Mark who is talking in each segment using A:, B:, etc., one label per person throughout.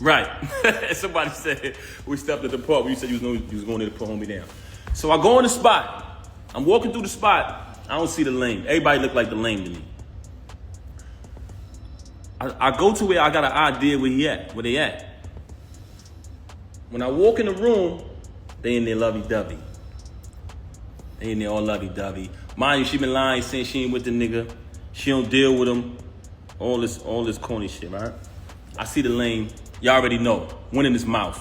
A: Right. Somebody said we stepped at the park. You said you was going there to put homie down. So I go in the spot. I'm walking through the spot. I don't see the lane. Everybody look like the lane to me. I go to where I got an idea where they at. When I walk in the room, they in there lovey-dovey. They in there all lovey-dovey. Mind you, she been lying, saying she ain't with the nigga. She don't deal with him. All this corny shit, right? I see the lane. Y'all already know. Went in his mouth.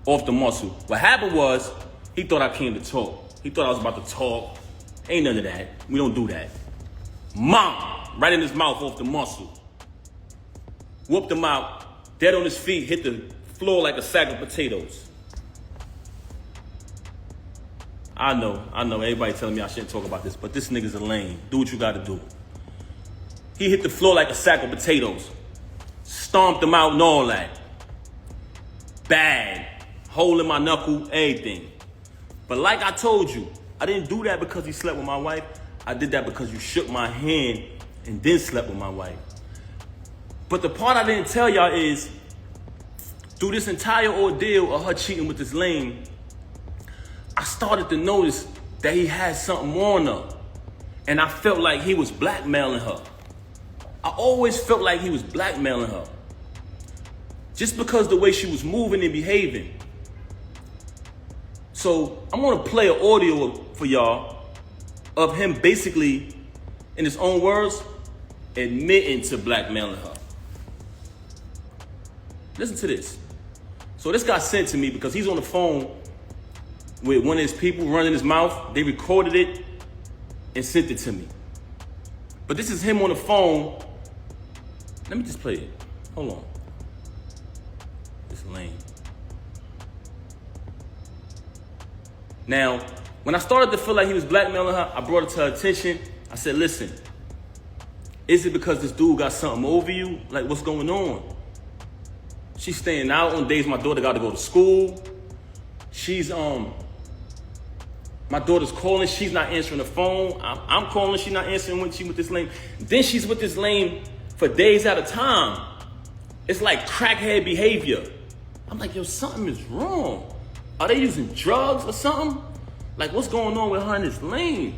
A: Off the muscle. What happened was, he thought I came to talk. He thought I was about to talk. Ain't none of that. We don't do that. Mom! Right in his mouth off the muscle. Whooped him out. Dead on his feet. Hit the floor like a sack of potatoes. I know. Everybody telling me I shouldn't talk about this, but this nigga's a lame. Do what you gotta do. He hit the floor like a sack of potatoes. Stomped him out and all that. Bad. Hole in my knuckle, everything. But like I told you, I didn't do that because he slept with my wife. I did that because you shook my hand and then slept with my wife. But the part I didn't tell y'all is, through this entire ordeal of her cheating with this lame, I started to notice that he had something on her. And I felt like he was blackmailing her. I always felt like he was blackmailing her. Just because the way she was moving and behaving. So I'm gonna play an audio for y'all of him basically, in his own words, admitting to blackmailing her. Listen to this. So this got sent to me because he's on the phone with one of his people running his mouth. They recorded it and sent it to me. But this is him on the phone. Let me just play it. Hold on. It's lame. Now, when I started to feel like he was blackmailing her, I brought it to her attention. I said, listen, is it because this dude got something over you? Like, what's going on? She's staying out on days my daughter got to go to school. My daughter's calling, she's not answering the phone. I'm calling, she's not answering when she's with this lame. Then she's with this lame for days at a time. It's like crackhead behavior. I'm like, yo, something is wrong. Are they using drugs or something? Like, what's going on with her and this lame?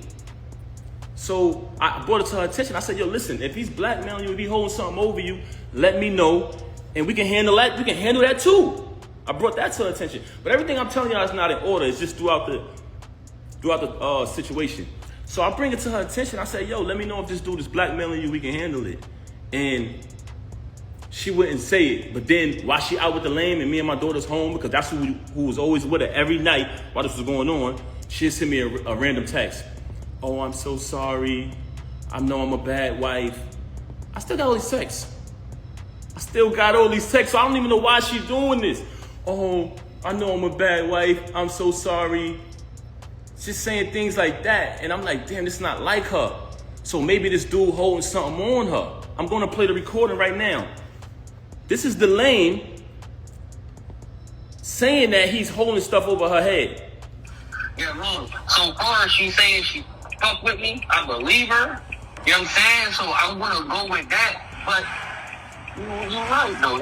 A: So I brought it to her attention. I said, yo, listen, if he's blackmailing you, if he's holding something over you, let me know. And we can handle that. We can handle that too. I brought that to her attention. But everything I'm telling y'all is not in order. It's just throughout the situation. So I bring it to her attention. I say, yo, let me know if this dude is blackmailing you. We can handle it. And she wouldn't say it. But then while she out with the lame and me and my daughter's home, because that's who was always with her every night while this was going on, she'd send me a random text. Oh, I'm so sorry. I know I'm a bad wife. I still got all these texts. So I don't even know why she's doing this. Oh, I know I'm a bad wife. I'm so sorry. Just saying things like that. And I'm like, damn, this is not like her. So maybe this dude holding something on her. I'm going to play the recording right now. This is the lame saying that he's holding stuff over her head.
B: Yeah, wrong. So far, she's saying she fuck with me. I believe her. You know what I'm saying? So I'm going to go with that. But you're right, though.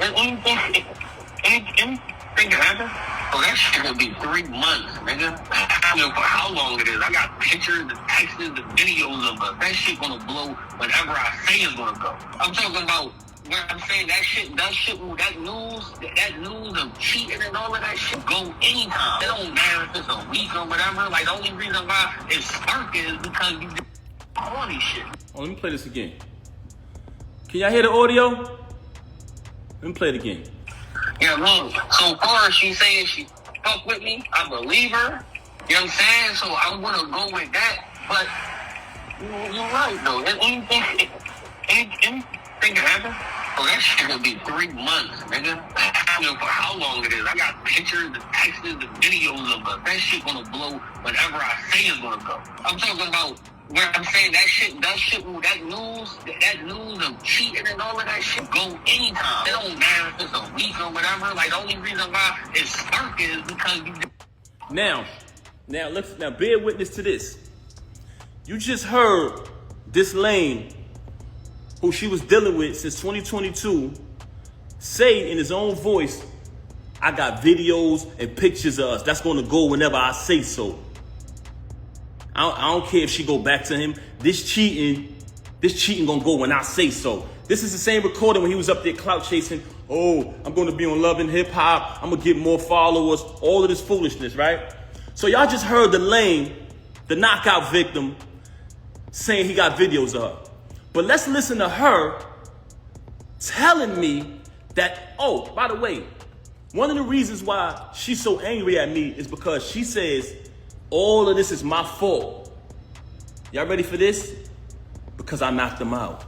B: Anything can happen. So that shit gonna be 3 months, nigga. I don't know for how long it is. I got pictures, the texts, the videos of it. That shit gonna blow whenever I say it's gonna go. I'm talking about when I'm saying that news of cheating and all of that shit go anytime. It don't matter if it's a week or whatever. Like, the only reason why it's sparking is because you do all these shit.
A: Oh, let me play this again. Can y'all hear the audio? Let me play it again.
B: Yeah, wrong. So far, she's saying she fuck with me. I believe her. You know what I'm saying? So I'm going to go with that. But you're right, though. Anything can happen. So that shit going to be 3 months, nigga. I don't know for how long it is. I got pictures, the texts, the videos of it. That shit going to blow whenever I say it's going to go. I'm talking about when I'm saying that news of cheating and all of that shit go anytime. It don't matter if it's a week or whatever. Like, the only reason why it's sparking is because you.
A: Now, bear witness to this. You just heard this lame, who she was dealing with since 2022, say in his own voice, I got videos and pictures of us. That's gonna go whenever I say so. I don't care if she go back to him. This cheating gonna go when I say so. This is the same recording when he was up there clout chasing. Oh, I'm gonna be on Love and Hip Hop. I'm gonna get more followers. All of this foolishness, right? So y'all just heard the lame, the knockout victim, saying he got videos of her. But let's listen to her telling me that, oh, by the way, one of the reasons why she's so angry at me is because she says, all of this is my fault. Y'all ready for this? Because I knocked him out.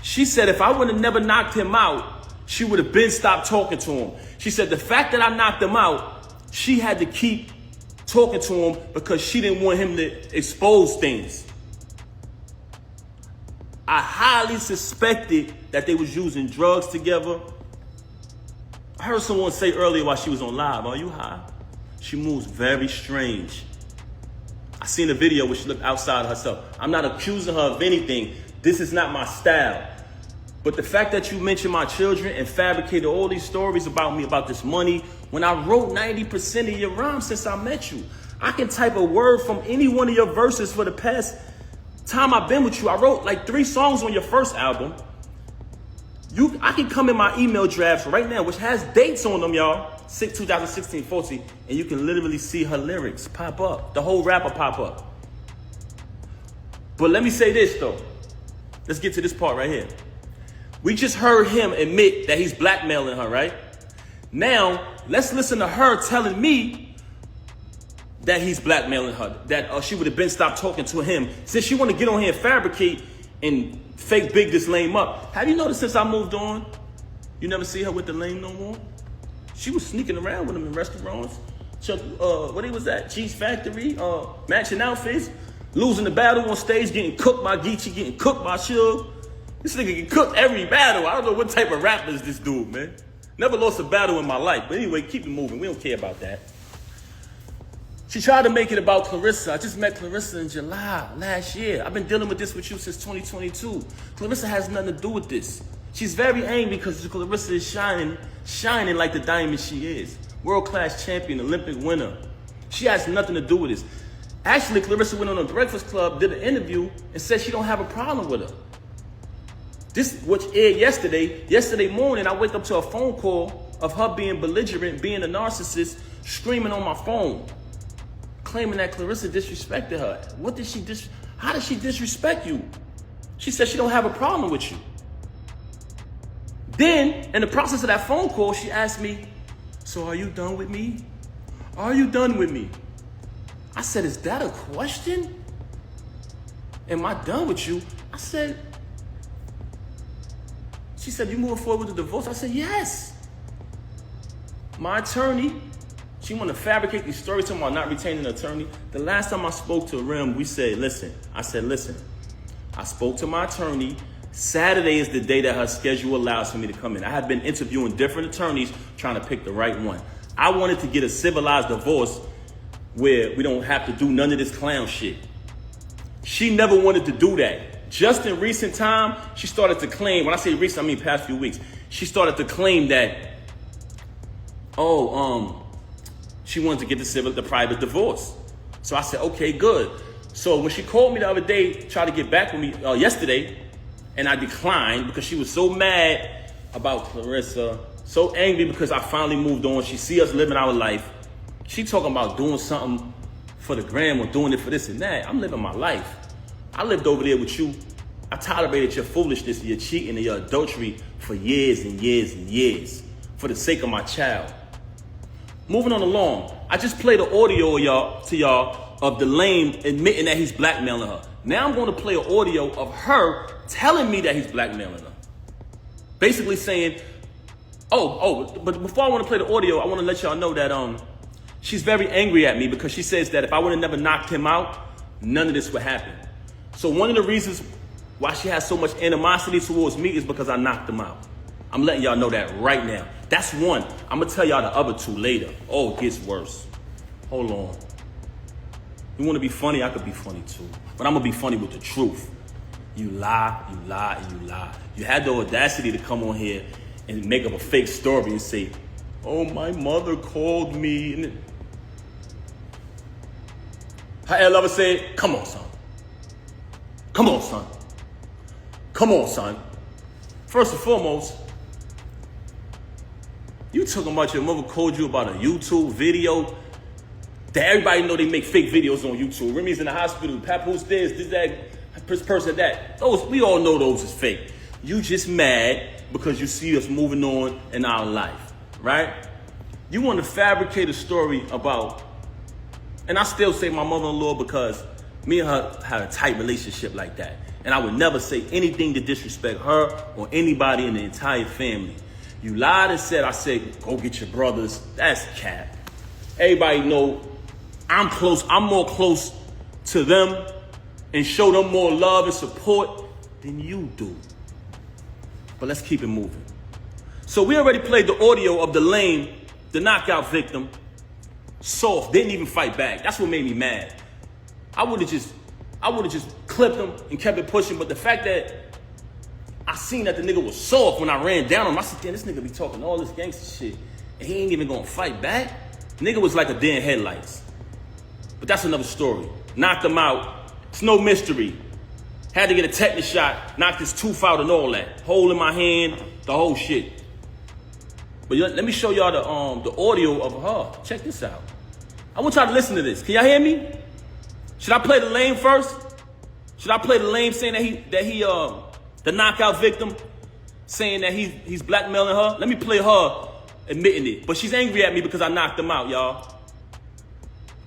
A: She said if I would have never knocked him out, she would have been stopped talking to him. She said the fact that I knocked him out, she had to keep talking to him because she didn't want him to expose things. I highly suspected that they was using drugs together. I heard someone say earlier while she was on live, are you high? She moves very strange. I seen a video where she looked outside herself. I'm not accusing her of anything. This is not my style. But the fact that you mentioned my children and fabricated all these stories about me, about this money, when I wrote 90% of your rhymes since I met you, I can type a word from any one of your verses for the past time I've been with you. I wrote like 3 songs on your first album. I can come in my email drafts right now, which has dates on them, y'all. 2016-14, and you can literally see her lyrics pop up. The whole rapper pop up. But let me say this, though. Let's get to this part right here. We just heard him admit that he's blackmailing her, right? Now, let's listen to her telling me that he's blackmailing her, that she would have been stopped talking to him. Since she want to get on here and fabricate and fake big this lame up. Have you noticed since I moved on, you never see her with the lame no more? She was sneaking around with him in restaurants. What he was at? Cheese Factory, matching outfits, losing the battle on stage, getting cooked by Geechee, getting cooked by Suge. This nigga get cooked every battle. I don't know what type of rapper is this dude, man. Never lost a battle in my life. But anyway, keep it moving. We don't care about that. She tried to make it about Clarissa. I just met Clarissa in July last year. I've been dealing with this with you since 2022. Clarissa has nothing to do with this. She's very angry because Clarissa is shining like the diamond she is. World-class champion, Olympic winner. She has nothing to do with this. Actually, Clarissa went on a Breakfast Club, did an interview, and said she don't have a problem with her. This, which aired yesterday. Yesterday morning, I wake up to a phone call of her being belligerent, being a narcissist, screaming on my phone, claiming that Clarissa disrespected her. How did she disrespect you? She said she don't have a problem with you. Then, in the process of that phone call, she asked me, so are you done with me? Are you done with me? I said, is that a question? Am I done with you? I said, she said, you moving forward with the divorce? I said, yes. My attorney, she want to fabricate these stories talking about not retaining an attorney. The last time I spoke to Rem, we said, listen. I spoke to my attorney. Saturday is the day that her schedule allows for me to come in. I have been interviewing different attorneys trying to pick the right one. I wanted to get a civilized divorce where we don't have to do none of this clown shit. She never wanted to do that. Just in recent time, she started to claim, when I say recent, I mean past few weeks, she started to claim that, she wanted to get the private divorce. So I said, okay, good. So when she called me the other day, tried to get back with me yesterday, and I declined because she was so mad about Clarissa, so angry because I finally moved on. She see us living our life. She talking about doing something for the gram or doing it for this and that. I'm living my life. I lived over there with you. I tolerated your foolishness and your cheating and your adultery for years and years and years for the sake of my child. Moving on along, I just played the audio to y'all of the lame admitting that he's blackmailing her. Now I'm going to play an audio of her telling me that he's blackmailing her. Basically saying, but before I want to play the audio, I want to let y'all know that she's very angry at me because she says that if I would have never knocked him out, none of this would happen. So one of the reasons why she has so much animosity towards me is because I knocked him out. I'm letting y'all know that right now. That's one. I'm going to tell y'all the other two later. Oh, it gets worse. Hold on. You want to be funny? I could be funny too. But I'm going to be funny with the truth. You lie, you lie, and you lie. You had the audacity to come on here and make up a fake story and say, oh, my mother called me. And her lover said, come on, son. Come on, son. Come on, son. First and foremost, you talking about your mother called you about a YouTube video that everybody know they make fake videos on YouTube. Remy's in the hospital, Papoose this, that, person that. Those, we all know those is fake. You just mad because you see us moving on in our life, right? You want to fabricate a story about, and I still say my mother-in-law because me and her had a tight relationship like that. And I would never say anything to disrespect her or anybody in the entire family. You lied and said, I said, go get your brothers. That's cap. Everybody know I'm close. I'm more close to them and show them more love and support than you do. But let's keep it moving. So we already played the audio of the lame, the knockout victim, soft, didn't even fight back. That's what made me mad. I would have just clipped him and kept it pushing, but the fact that I seen that the nigga was soft when I ran down on him, I said, damn, this nigga be talking all this gangster shit, and he ain't even gonna fight back? Nigga was like a deer in headlights. But that's another story. Knocked him out. It's no mystery. Had to get a tetanus shot, knocked his tooth out and all that. Hole in my hand, the whole shit. But let me show y'all the audio of her. Check this out. I want y'all to listen to this. Can y'all hear me? Should I play the lame first? Should I play the lame saying that he the knockout victim saying that he's blackmailing her? Let me play her admitting it. But she's angry at me because I knocked him out, y'all.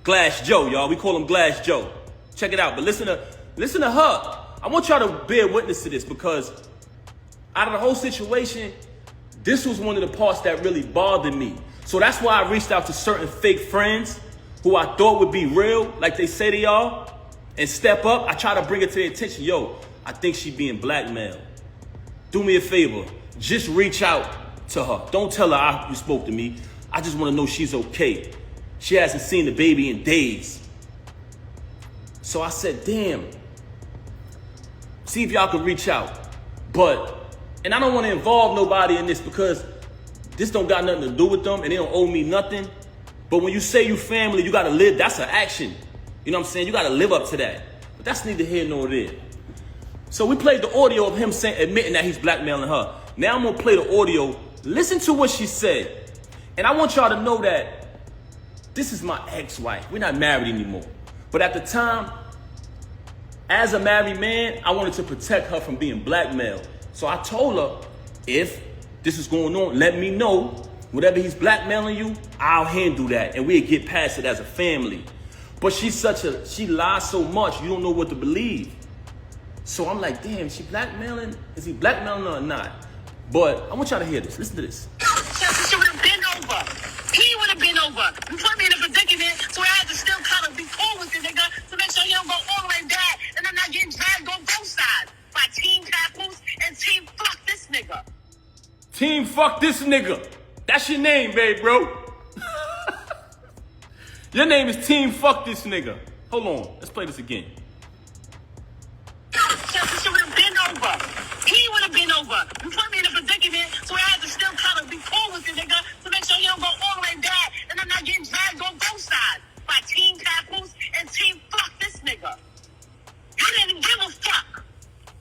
A: Glass Joe, y'all. We call him Glass Joe. Check it out. But listen to her. I want y'all to bear witness to this because out of the whole situation, this was one of the parts that really bothered me. So that's why I reached out to certain fake friends who I thought would be real, like they say they are, and step up. I try to bring it to their attention. Yo, I think she being blackmailed. Do me a favor. Just reach out to her. Don't tell her you spoke to me. I just want to know she's okay. She hasn't seen the baby in days. So I said, damn. See if y'all can reach out. And I don't want to involve nobody in this because this don't got nothing to do with them and they don't owe me nothing. But when you say you family, you got to live. That's an action. You know what I'm saying? You got to live up to that. But that's neither here nor there. So we played the audio of him admitting that he's blackmailing her. Now I'm going to play the audio. Listen to what she said. And I want y'all to know that this is my ex-wife. We're not married anymore. But at the time, as a married man, I wanted to protect her from being blackmailed. So I told her, if this is going on, let me know. Whatever he's blackmailing you, I'll handle that. And we'll get past it as a family. But she lies so much, you don't know what to believe. So I'm like, damn, is she blackmailing? Is he blackmailing her or not? But I want y'all to hear this. Listen to this.
B: She would have been over. He would have been over. You put me in a predicament, so I had to still kind of be cool with the nigga to make sure he don't go all the way back and I'm not getting dragged on both sides by Team Papoose and Team Fuck This Nigga.
A: Team Fuck This Nigga. That's your name, babe, bro. Your name is Team Fuck This Nigga. Hold on. Let's play this again.
B: She would have been over. He would have been over. You put me in a predicament, so I had to still kind of be cool with the nigga to make sure he don't go all the way back and I'm not getting dragged on both sides by Team Papoose and Team Fuck This Nigga. You didn't give a fuck.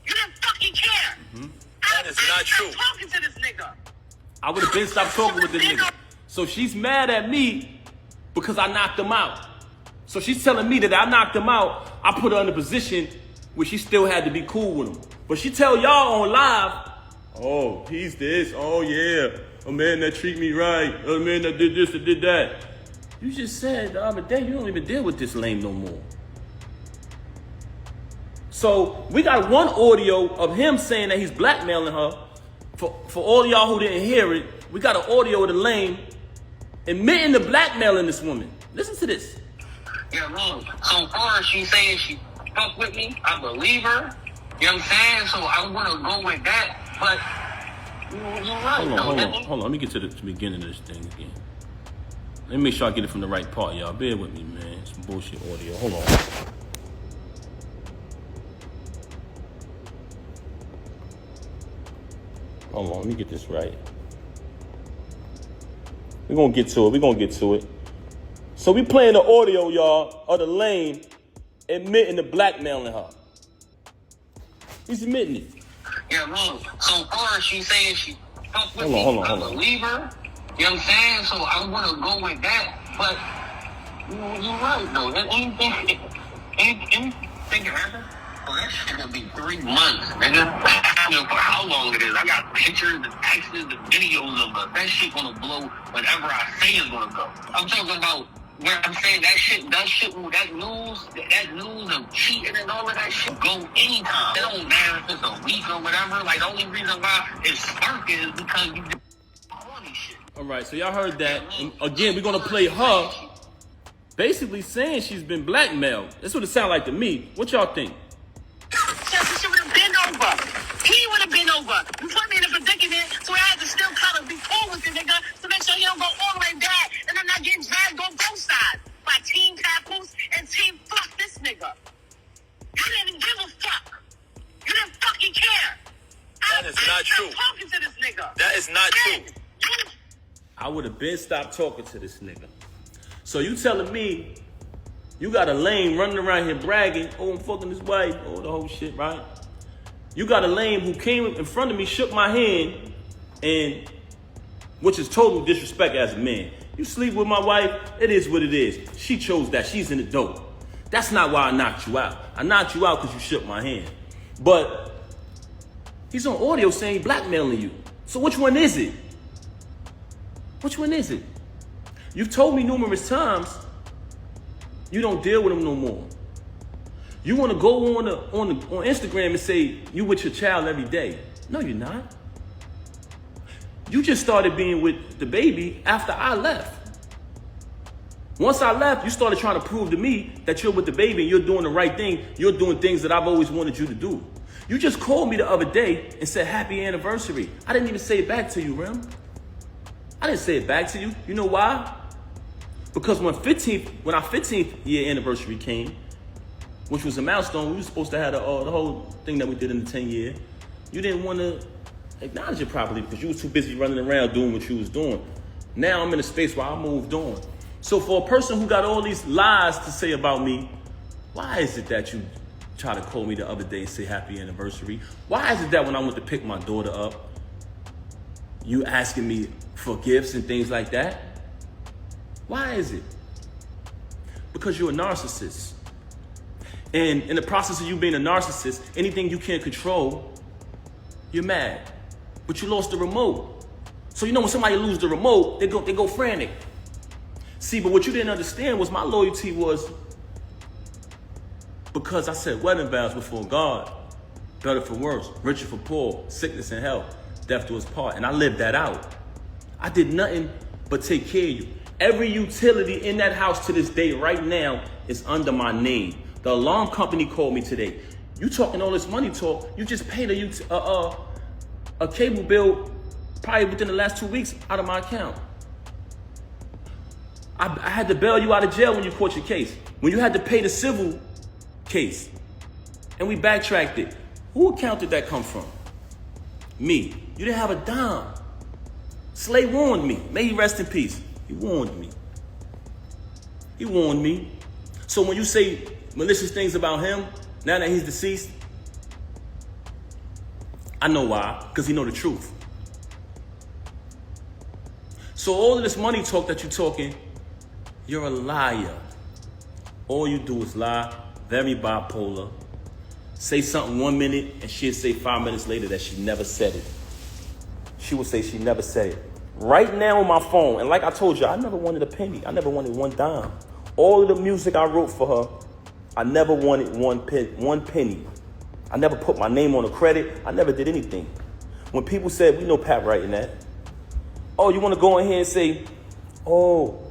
B: You didn't fucking care.
C: That is not true.
B: Talking to this nigga.
A: I would have been stopped talking with this nigga. So she's mad at me because I knocked him out. So she's telling me that I knocked him out. I put her in a position where she still had to be cool with him. But she tell y'all on live, oh, he's this. Oh, yeah. A man that treat me right. A man that did this and did that. You just said the other day you don't even deal with this lame no more. So we got one audio of him saying that he's blackmailing her. For all y'all who didn't hear it, we got an audio of the lame admitting to blackmailing this woman. Listen to this.
B: Yeah, man. So far as she saying she fuck with me, I believe her. You know what I'm saying? So I'm gonna go with that. But you're right.
A: Hold on. Let me get to the beginning of this thing again. Let me make sure I get it from the right part, y'all. Bear with me, man. Some bullshit audio. Hold on. Hold on, let me get this right. We're gonna get to it. So we playing the audio, y'all, of the lame admitting to blackmailing her. He's admitting it.
B: Yeah, man. So far, she saying she fuck with
A: Hold
B: me.
A: on.
B: I believe her. You know what I'm saying? So I'm gonna go with that. But you're right though. Anything happen? Well, that shit gonna be 3 months, nigga. I don't know for how long it is. I got pictures, the texts, the videos of it. That shit gonna blow whenever I say it's gonna go. I'm talking about where I'm saying that news of cheating and all of that shit go anytime. It don't matter if it's a week or whatever. Like, the only reason why it's sparking is because you do corny shit.
A: All right, so y'all heard that. And again, we're gonna play her basically saying she's been blackmailed. That's what it sounds like to me. What y'all think?
D: She would have been over. He would have been over. You put me in a predicament, so I had to still kind of be cool with the nigga to make sure he don't go all the way back and I'm not getting dragged on both sides by Team Papoose and Team Fuck this nigga. You didn't even give a fuck. You didn't fucking care.
C: That is not true.
D: Talking to this nigga.
C: That is not true.
A: I would have been stopped talking to this nigga. So you telling me you got a lame running around here bragging, oh, I'm fucking his wife, oh, the whole shit, right? You got a lame who came in front of me, shook my hand, and which is total disrespect as a man. You sleep with my wife, it is what it is. She chose that, she's in the dope. That's not why I knocked you out. I knocked you out because you shook my hand. But he's on audio saying blackmailing you. So which one is it? Which one is it? You've told me numerous times you don't deal with him no more. You want to go on Instagram and say you with your child every day. No, you're not. You just started being with the baby after I left. Once I left, you started trying to prove to me that you're with the baby and you're doing the right thing. You're doing things that I've always wanted you to do. You just called me the other day and said happy anniversary. I didn't even say it back to you, Rem. I didn't say it back to you. You know why? Because when our 15th year anniversary came, which was a milestone, we were supposed to have the whole thing that we did in the 10 year. You didn't want to acknowledge it properly because you was too busy running around doing what you was doing. Now I'm in a space where I moved on. So for a person who got all these lies to say about me, why is it that you try to call me the other day and say happy anniversary? Why is it that when I went to pick my daughter up, you asking me for gifts and things like that? Why is it? Because you're a narcissist. And in the process of you being a narcissist, anything you can't control, you're mad. But you lost the remote. So you know when somebody loses the remote, they go frantic. See, but what you didn't understand was my loyalty was because I said wedding vows before God, better for worse, richer for poor, sickness and health, death to his part. And I lived that out. I did nothing but take care of you. Every utility in that house to this day right now is under my name. The alarm company called me today. You talking all this money talk, you just paid a cable bill probably within the last 2 weeks out of my account. I had to bail you out of jail when you caught your case. When you had to pay the civil case. And we backtracked it. Who account did that come from? Me. You didn't have a dime. Slay warned me. May he rest in peace. He warned me. He warned me. So when you say malicious things about him, now that he's deceased, I know why, because he know the truth. So all of this money talk that you're talking, you're a liar. All you do is lie, very bipolar. Say something 1 minute and she'll say 5 minutes later that she never said it. She would say she never said it. Right now on my phone, and like I told you, I never wanted a penny. I never wanted one dime. All of the music I wrote for her, I never wanted one penny. I never put my name on a credit. I never did anything. When people said, we know Pap writing that. Oh, you want to go in here and say, oh,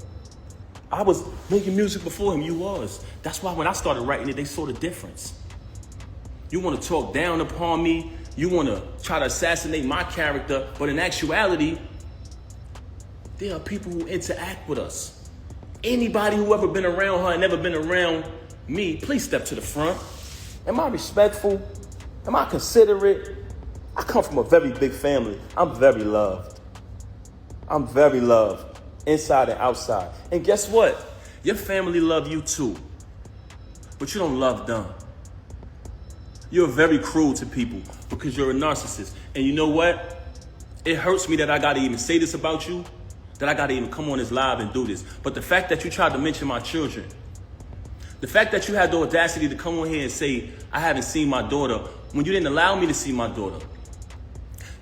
A: I was making music before him. You was. That's why when I started writing it, they saw the difference. You want to talk down upon me. You want to try to assassinate my character. But in actuality, there are people who interact with us. Anybody who ever been around her and never been around me, please step to the front. Am I respectful? Am I considerate? I come from a very big family. I'm very loved. I'm very loved. inside and outside. And guess what? Your family love you too, but you don't love them. You're very cruel to people because you're a narcissist. And you know what? It hurts me that I gotta even say this about you, that I gotta even come on this live and do this. But the fact that you tried to mention my children, the fact that you had the audacity to come on here and say, I haven't seen my daughter, when you didn't allow me to see my daughter.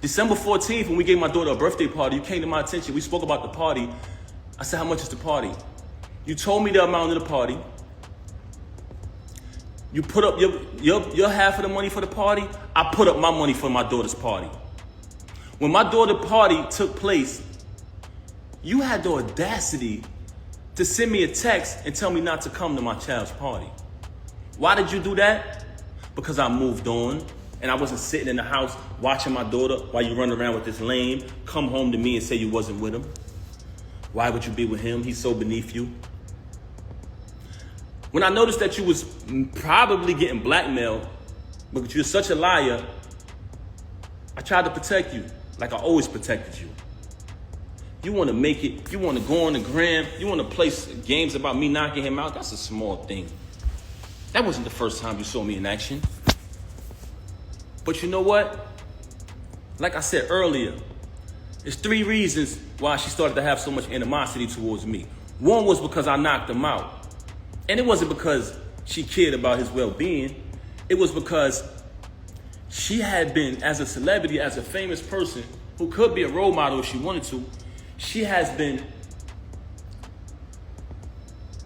A: December 14th, when we gave my daughter a birthday party, you came to my attention. We spoke about the party. I said, how much is the party? You told me the amount of the party. You put up your half of the money for the party. I put up my money for my daughter's party. When my daughter's party took place, you had the audacity to send me a text and tell me not to come to my child's party. Why did you do that? Because I moved on and I wasn't sitting in the house watching my daughter while you run around with this lame, come home to me and say you wasn't with him. Why would you be with him? He's so beneath you. When I noticed that you was probably getting blackmailed because you're such a liar, I tried to protect you like I always protected you. You want to make it, you want to go on the gram, you want to play games about me knocking him out, that's a small thing. That wasn't the first time you saw me in action. But you know what? Like I said earlier, there's 3 reasons why she started to have so much animosity towards me. One was because I knocked him out. And it wasn't because she cared about his well-being. It was because she had been, as a celebrity, as a famous person, who could be a role model if she wanted to, she has been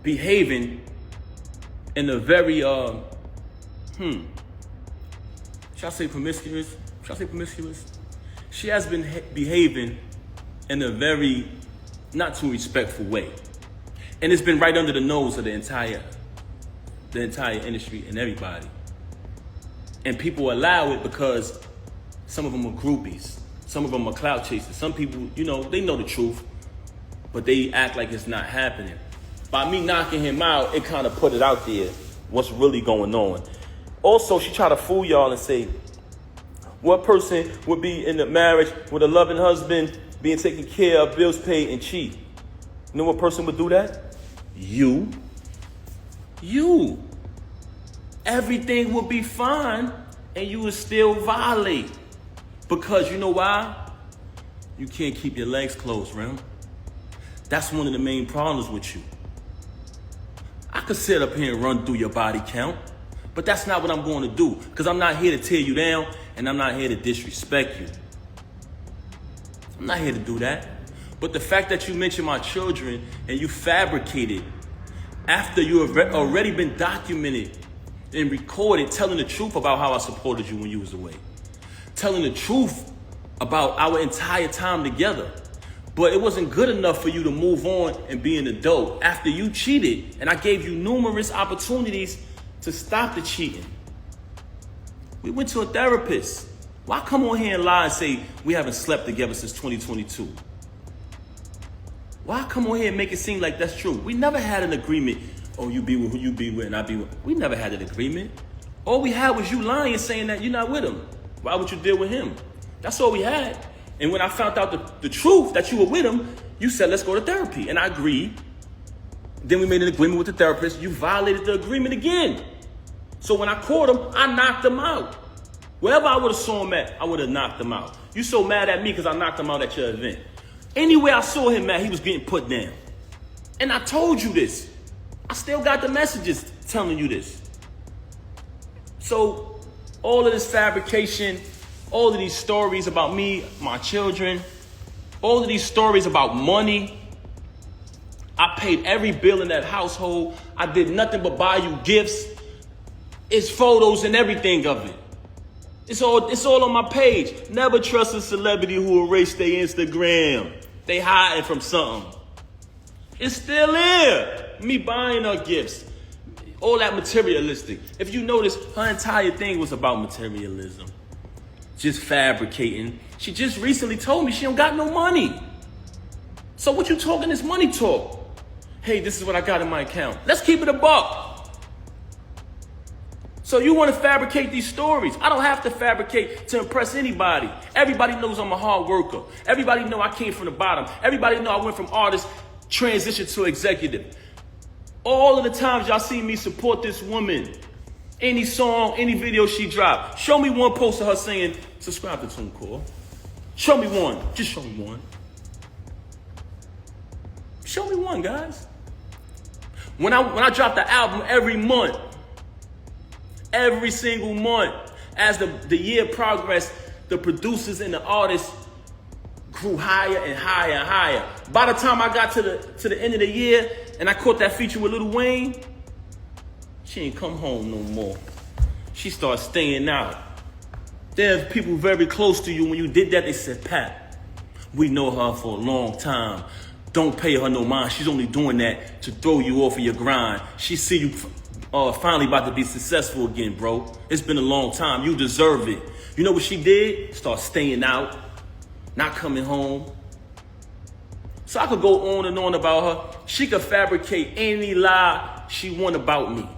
A: behaving in a very, should I say promiscuous? She has been behaving in a very not too respectful way. And it's been right under the nose of the entire industry and everybody. And people allow it because some of them are groupies. Some of them are clout chasers. Some people, you know, they know the truth, but they act like it's not happening. By me knocking him out, it kind of put it out there, what's really going on. Also, she tried to fool y'all and say, what person would be in a marriage with a loving husband, being taken care of, bills paid, and cheat? You know what person would do that? You. Everything would be fine, and you would still violate. Because you know why? You can't keep your legs closed, Rem. That's one of the main problems with you. I could sit up here and run through your body count, but that's not what I'm going to do, because I'm not here to tear you down, and I'm not here to disrespect you. I'm not here to do that. But the fact that you mentioned my children and you fabricated after you have already been documented and recorded telling the truth about how I supported you when you was away. Telling the truth about our entire time together. But it wasn't good enough for you to move on and be an adult after you cheated, and I gave you numerous opportunities to stop the cheating. We went to a therapist. Why come on here and lie and say we haven't slept together since 2022? Why come on here and make it seem like that's true? We never had an agreement. Oh, you be with who you be with and I be with. We never had an agreement. All we had was you lying, saying that you're not with him. Why would you deal with him? That's all we had. And when I found out the truth that you were with him, you said, let's go to therapy. And I agreed. Then we made an agreement with the therapist. You violated the agreement again. So when I caught him, I knocked him out. Wherever I would have saw him at, I would have knocked him out. You so mad at me because I knocked him out at your event. Anywhere I saw him at, he was getting put down. And I told you this. I still got the messages telling you this. So all of this fabrication, all of these stories about me, my children, all of these stories about money. I paid every bill in that household. I did nothing but buy you gifts. It's photos and everything of it. It's all on my page. Never trust a celebrity who erased their Instagram. They hiding from something. It's still there. Me buying her gifts. All that materialistic. If you notice, her entire thing was about materialism. Just fabricating. She just recently told me she don't got no money. So what you talking this money talk? Hey, this is what I got in my account. Let's keep it a buck. So you want to fabricate these stories. I don't have to fabricate to impress anybody. Everybody knows I'm a hard worker. Everybody know I came from the bottom. Everybody know I went from artist transition to executive. All of the times y'all see me support this woman, any song, any video she dropped, show me one post of her saying, subscribe to TuneCore. Show me one. Just show me one. Show me one, guys. When I drop the album every month, every single month, as the year progressed, the producers and the artists grew higher and higher and higher. By the time I got to the end of the year and I caught that feature with Lil Wayne, she ain't come home no more. She started staying out. There's people very close to you. When you did that, they said, Pat, we know her for a long time. Don't pay her no mind. She's only doing that to throw you off of your grind. She see you finally about to be successful again, bro. It's been a long time. You deserve it. You know what she did? Start staying out, not coming home. So I could go on and on about her. She could fabricate any lie she want about me.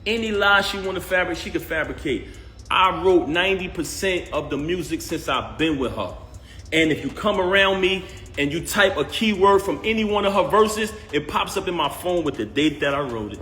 A: Any lie she want to fabricate, she could fabricate. I wrote 90% of the music since I've been with her. And if you come around me and you type a keyword from any one of her verses, it pops up in my phone with the date that I wrote it.